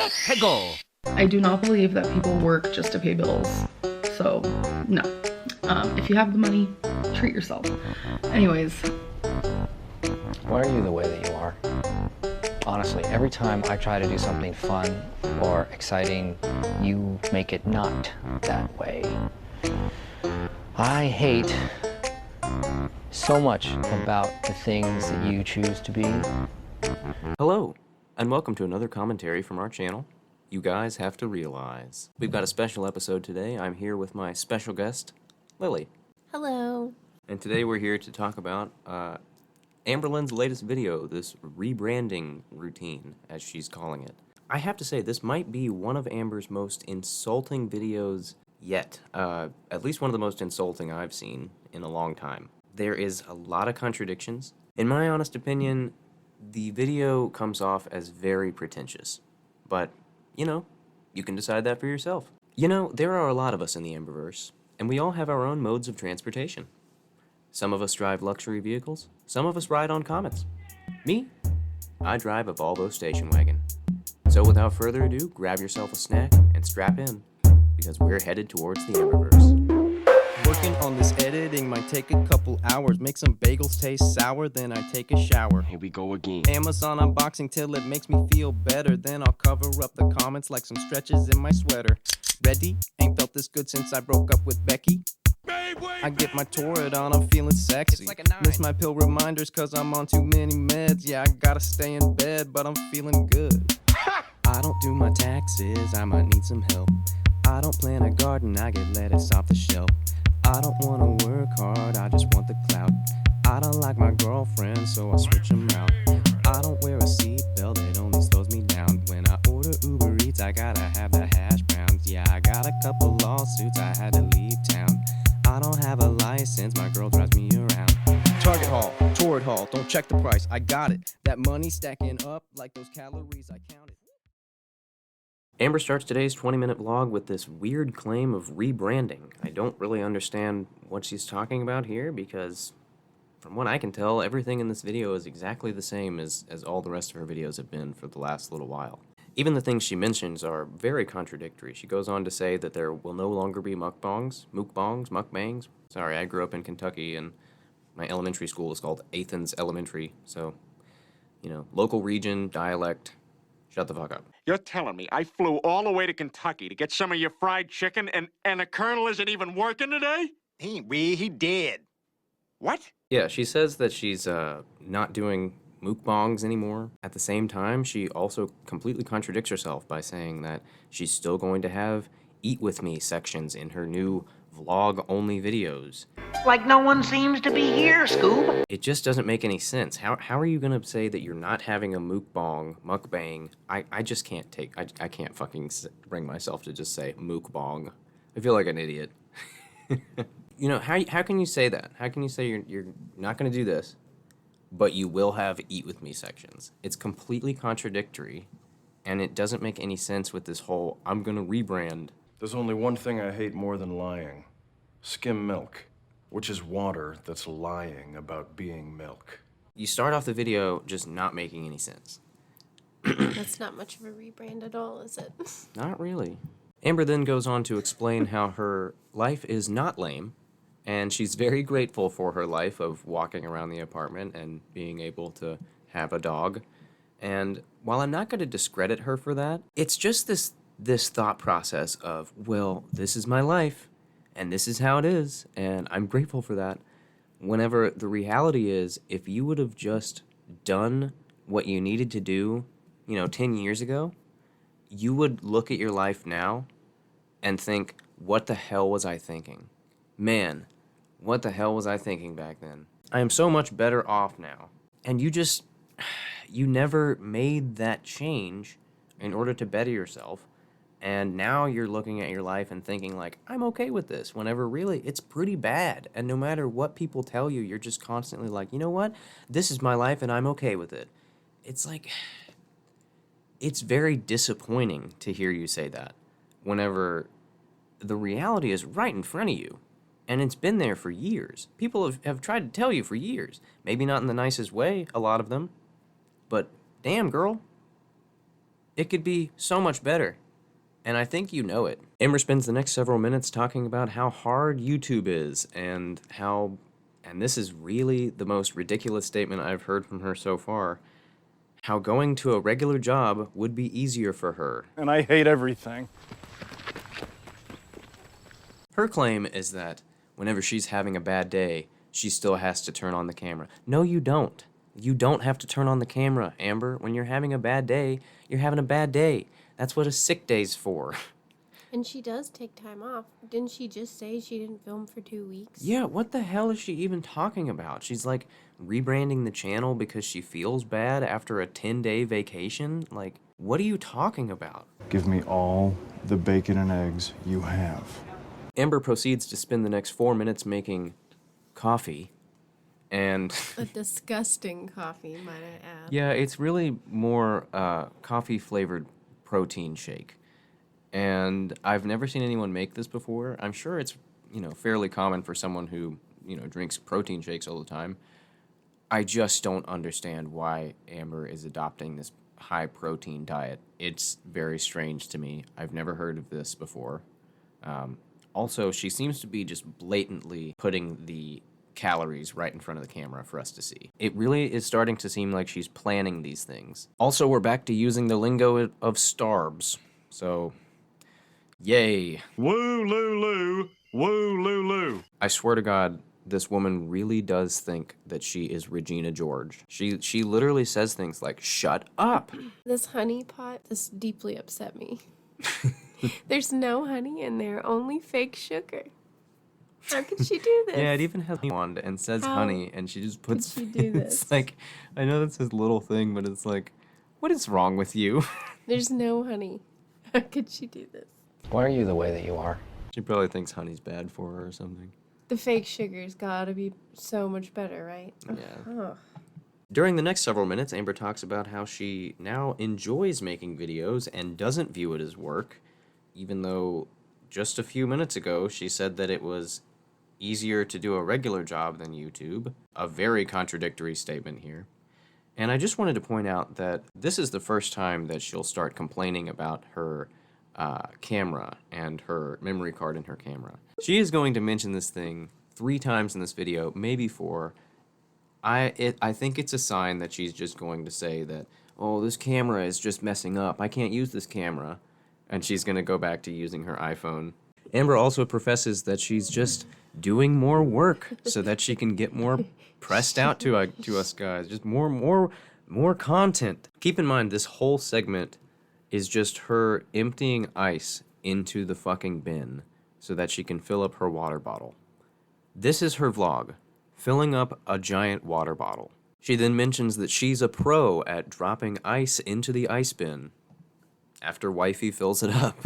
Peggle. I do not believe that people work just to pay bills. So, no. If you have the money, treat yourself. Anyways. Why are you the way that you are? Honestly, every time I try to do something fun or exciting, you make it not that way. I hate so much about the things that you choose to be. Hello, and welcome to another commentary from our channel. You guys have to realize. We've got a special episode today. I'm here with my special guest, Lily. Hello. And today we're here to talk about Amberlynn's latest video, this rebranding routine, as she's calling it. I have to say, this might be one of Amber's most insulting videos yet. At least one of the most insulting I've seen in a long time. There is a lot of contradictions. In my honest opinion, the video comes off as very pretentious. But, you know, you can decide that for yourself. You know, there are a lot of us in the Amberverse, and we all have our own modes of transportation. Some of us drive luxury vehicles, some of us ride on comets. Me, I drive a Volvo station wagon. So without further ado, grab yourself a snack and strap in, because we're headed towards the Amberverse. Working on this editing might take a couple hours. Make some bagels taste sour, then I take a shower. Here we go again. Amazon unboxing till it makes me feel better. Then I'll cover up the comments like some stretches in my sweater. Ready? Ain't felt this good since I broke up with Becky. I get my Torrid on, I'm feeling sexy. Miss my pill reminders cause I'm on too many meds. Yeah, I gotta stay in bed, but I'm feeling good. I don't do my taxes, I might need some help. I don't plant a garden, I get lettuce off the shelf. I don't wanna work hard, I just want the clout. I don't like my girlfriend, so I switch them out. I don't wear a seatbelt, it only slows me down. When I order Uber Eats, I gotta have the hash browns. Yeah, I got a couple lawsuits, I had to leave town. I don't have a license, my girl drives me around. Target haul, Torrid haul, don't check the price, I got it. That money stacking up like those calories I counted. Amber starts today's 20-minute vlog with this weird claim of rebranding. I don't really understand what she's talking about here because, from what I can tell, everything in this video is exactly the same as all the rest of her videos have been for the last little while. Even the things she mentions are very contradictory. She goes on to say that there will no longer be mukbangs. Sorry, I grew up in Kentucky and my elementary school is called Athens Elementary, so, you know, local region, dialect, shut the fuck up. You're telling me I flew all the way to Kentucky to get some of your fried chicken and the Colonel isn't even working today? He did. What? Yeah, she says that she's not doing mukbangs anymore. At the same time, she also completely contradicts herself by saying that she's still going to have Eat With Me sections in her new vlog-only videos. Like no one seems to be here, Scoob. It just doesn't make any sense. How are you gonna say that you're not having a mukbang? I just can't take, I can't fucking bring myself to just say mukbang. I feel like an idiot. You know, how can you say that? How can you say you're not gonna do this, but you will have Eat With Me sections? It's completely contradictory, and it doesn't make any sense with this whole, I'm gonna rebrand. There's only one thing I hate more than lying. Skim milk, which is water that's lying about being milk. You start off the video just not making any sense. That's not much of a rebrand at all, is it? Not really. Amber then goes on to explain how her life is not lame, and she's very grateful for her life of walking around the apartment and being able to have a dog. And while I'm not going to discredit her for that, it's just this thought process of, well, this is my life, and this is how it is, and I'm grateful for that. Whenever the reality is, if you would have just done what you needed to do, 10 years ago, you would look at your life now and think, what the hell was I thinking? Man, what the hell was I thinking back then? I am so much better off now. And you never made that change in order to better yourself. And now you're looking at your life and thinking like, I'm okay with this, whenever really it's pretty bad. And no matter what people tell you, you're just constantly like, you know what? This is my life and I'm okay with it. It's like, it's very disappointing to hear you say that whenever the reality is right in front of you. And it's been there for years. People have tried to tell you for years. Maybe not in the nicest way, a lot of them. But damn, girl, It could be so much better. And I think you know it. Amber spends the next several minutes talking about how hard YouTube is and how, and this is really the most ridiculous statement I've heard from her so far, how going to a regular job would be easier for her. And I hate everything. Her claim is that whenever she's having a bad day, she still has to turn on the camera. No, you don't. You don't have to turn on the camera, Amber. When you're having a bad day, you're having a bad day. That's what a sick day's for. And she does take time off. Didn't she just say she didn't film for 2 weeks? Yeah, what the hell is she even talking about? She's like rebranding the channel because she feels bad after a 10-day vacation? Like, what are you talking about? Give me all the bacon and eggs you have. Amber proceeds to spend the next 4 minutes making coffee. And A disgusting coffee, might I add. yeah, it's really more coffee-flavored protein shake. And I've never seen anyone make this before. I'm sure it's, fairly common for someone who, drinks protein shakes all the time. I just don't understand why Amber is adopting this high-protein diet. It's very strange to me. I've never heard of this before. Also, she seems to be just blatantly putting the calories right in front of the camera for us to see. It really is starting to seem like she's planning these things. Also, we're back to using the lingo of starbs. So, yay. Woo, loo, loo. Woo, loo, loo. I swear to God, this woman really does think that she is Regina George. She literally says things like, shut up. This honey pot, this deeply upset me. There's no honey in there, only fake sugar. How could she do this? Yeah, it even has wand and says How honey, and she just puts. could she do this? It's like, I know that's his little thing, but it's like, what is wrong with you? There's no honey. How could she do this? Why are you the way that you are? She probably thinks honey's bad for her or something. The fake sugar's gotta be so much better, right? Yeah. Ugh. During the next several minutes, Amber talks about how she now enjoys making videos and doesn't view it as work, even though just a few minutes ago she said that it was easier to do a regular job than YouTube. A very contradictory statement here. And I just wanted to point out that this is the first time that she'll start complaining about her camera and her memory card in her camera. She is going to mention this thing 3 times in this video, maybe 4. I think it's a sign that she's just going to say that, oh, this camera is just messing up. I can't use this camera. And she's going to go back to using her iPhone. Amber also professes that she's just doing more work so that she can get more pressed out to us guys. Just more content. Keep in mind, this whole segment is just her emptying ice into the fucking bin so that she can fill up her water bottle. This is her vlog, filling up a giant water bottle. She then mentions that she's a pro at dropping ice into the ice bin after wifey fills it up.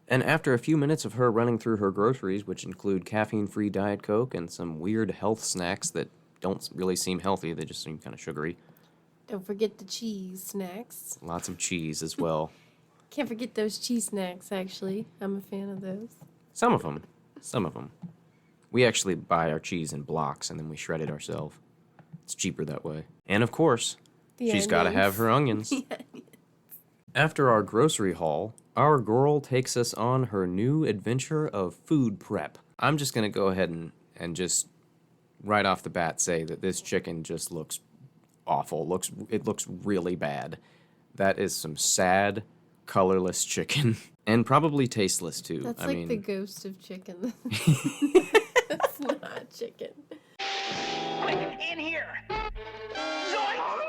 And after a few minutes of her running through her groceries, which include caffeine-free Diet Coke and some weird health snacks that don't really seem healthy, they just seem kind of sugary. Don't forget the cheese snacks. Lots of cheese as well. Can't forget those cheese snacks, actually. I'm a fan of those. Some of them. We actually buy our cheese in blocks and then we shred it ourselves. It's cheaper that way. And of course, she's got to have her onions. After our grocery haul, our girl takes us on her new adventure of food prep. I'm just going to go ahead and just right off the bat say that this chicken just looks awful. It looks really bad. That is some sad, colorless chicken. And probably tasteless, too. That's the ghost of chicken. That's not chicken. Quick, in here! Zoinks!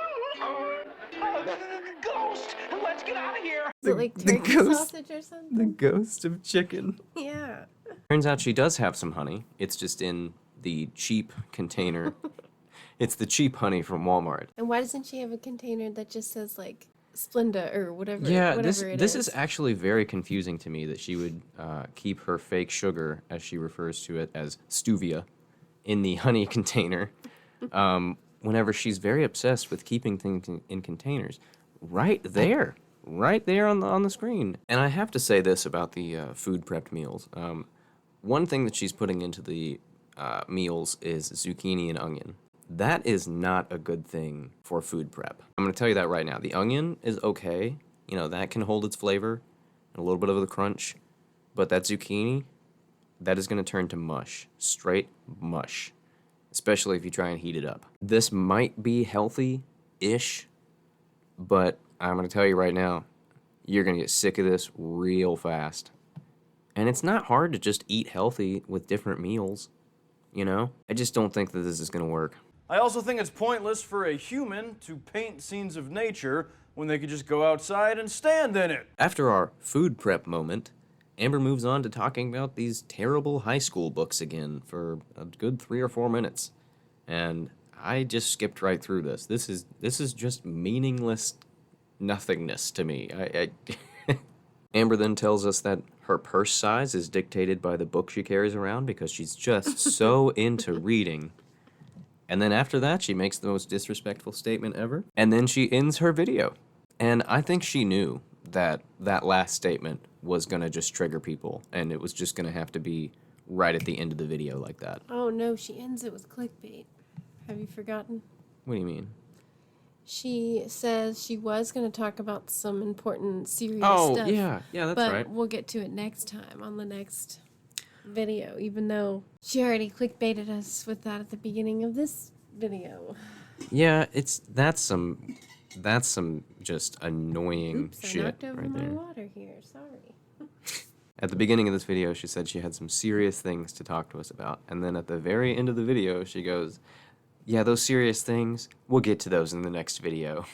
Ghost! Let's get out of here! Is it like turkey sausage or something? The ghost of chicken. Yeah. Turns out she does have some honey. It's just in the cheap container. It's the cheap honey from Walmart. And why doesn't she have a container that just says, like, Splenda or whatever? Yeah, whatever this is actually very confusing to me that she would keep her fake sugar, as she refers to it as stevia, in the honey container, whenever she's very obsessed with keeping things in containers. Right there on the screen. And I have to say this about the food prepped meals. One thing that she's putting into the meals is zucchini and onion. That is not a good thing for food prep. I'm going to tell you that right now. The onion is okay. You know, that can hold its flavor and a little bit of the crunch. But that zucchini, that is going to turn to mush. Straight mush. Especially if you try and heat it up. This might be healthy-ish, but I'm going to tell you right now, you're going to get sick of this real fast. And it's not hard to just eat healthy with different meals, you know? I just don't think that this is going to work. I also think it's pointless for a human to paint scenes of nature when they could just go outside and stand in it. After our food prep moment, Amber moves on to talking about these terrible high school books again for a good 3 or 4 minutes. And I just skipped right through this. This is just meaningless nothingness to me. Amber then tells us that her purse size is dictated by the book she carries around because she's just so into reading. And then after that, she makes the most disrespectful statement ever. And then she ends her video. And I think she knew that that last statement was going to just trigger people. And it was just going to have to be right at the end of the video like that. Oh no, she ends it with clickbait. Have you forgotten? What do you mean? She says she was going to talk about some important serious Oh, stuff. yeah, that's but right. We'll get to it next time on the next video, even though she already clickbaited us with that at the beginning of this video. Yeah, that's some just annoying Oops, I shit knocked over right my there. water here. Sorry. At the beginning of this video, she said she had some serious things to talk to us about. And then at the very end of the video, she goes, yeah, those serious things, we'll get to those in the next video.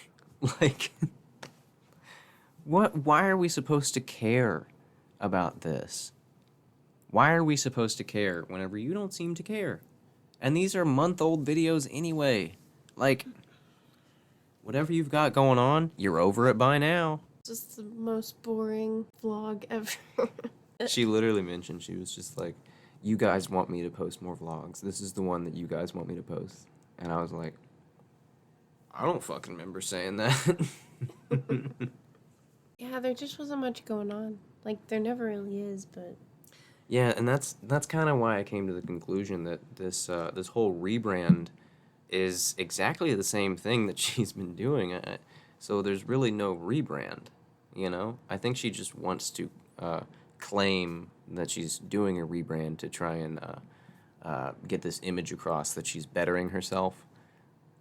Like, why are we supposed to care about this? Why are we supposed to care whenever you don't seem to care? And these are month-old videos anyway. Like, whatever you've got going on, you're over it by now. Just the most boring vlog ever. She literally mentioned, she was just like, you guys want me to post more vlogs. This is the one that you guys want me to post. And I was like, I don't fucking remember saying that. Yeah, there just wasn't much going on. Like, there never really is, but... Yeah, and that's kind of why I came to the conclusion that this whole rebrand is exactly the same thing that she's been doing. So there's really no rebrand, you know? I think she just wants to claim that she's doing a rebrand to try and get this image across that she's bettering herself,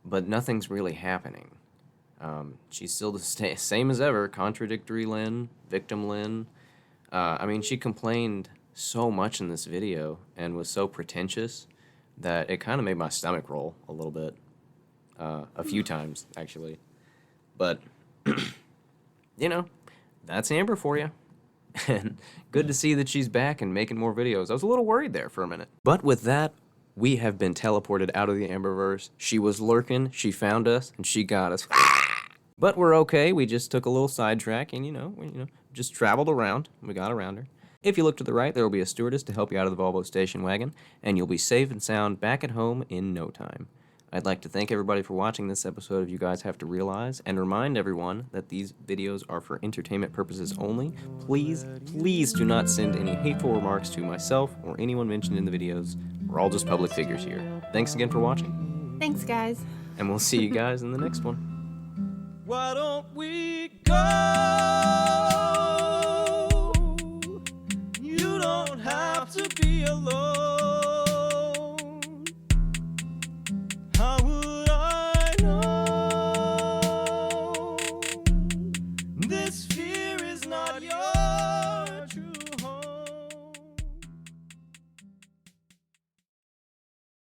but nothing's really happening. She's still the same as ever, contradictory Lynn, victim Lynn. I mean, she complained so much in this video and was so pretentious that it kind of made my stomach roll a little bit, a few times, actually. But, you know, that's Amber for you. And good to see that she's back and making more videos. I was a little worried there for a minute. But with that, we have been teleported out of the Amberverse. She was lurking, she found us, and she got us. But we're okay. We just took a little sidetrack and, you know, just traveled around. We got around her. If you look to the right, there will be a stewardess to help you out of the Volvo station wagon, and you'll be safe and sound back at home in no time. I'd like to thank everybody for watching this episode of You Guys Have to Realize, and remind everyone that these videos are for entertainment purposes only. Please, please do not send any hateful remarks to myself or anyone mentioned in the videos. We're all just public figures here. Thanks again for watching. Thanks, guys. And we'll see you guys in the next one. Why don't we go? You don't have to be alone. How would I know? This fear is not yours.